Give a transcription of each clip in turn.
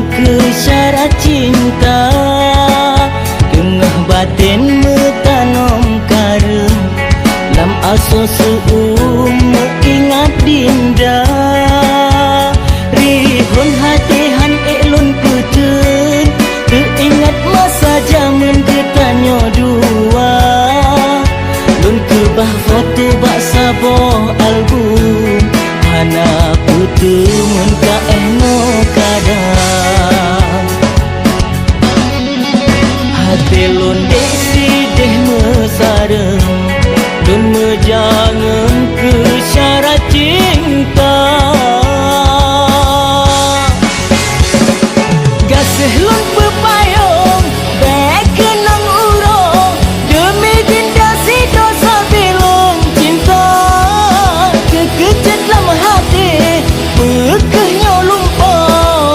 ke syarat cinta, tengah batin metanom kareng, lam aso seum ingat dinda. Rihun hatihan elun putun, teringat masa zaman ketanyo dua. Lun kebah foto bak saboh album, anak putih mun ka no kadang. Hati lun dek si deh mesareng, lun mejangan ke syarat cinta. Gasih lun pepayung, bek kenang urung, demi dinda si dosa belum cinta. Kekejut lam hati, pekehnya lumpa,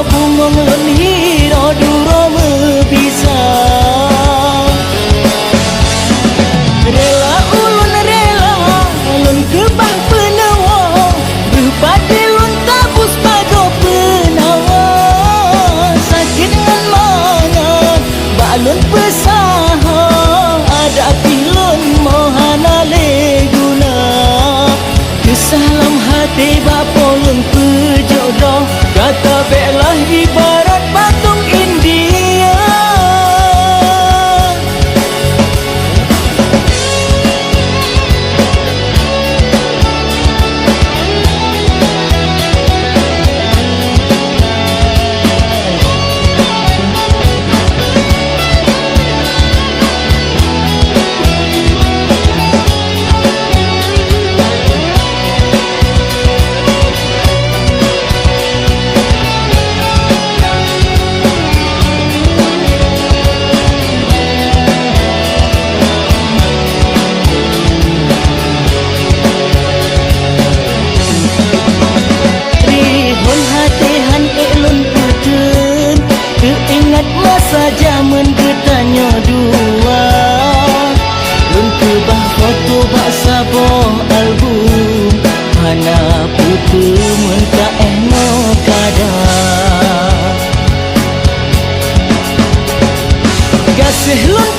bungong lun hiro duro mebisa. Rela ulun rela, lun kebang penawa, berpadi lun tabus pago penawa. Sakit dengan mangan, balun pesaha, ada pilun mohana leguna. Kesalam hati bapolun pejodoh, kata belah ibarat patung India. Teringat masa zaman ketanyo dua. Lun kebah foto bak saboh album, hana putih mun ka no kadang. Gasih lun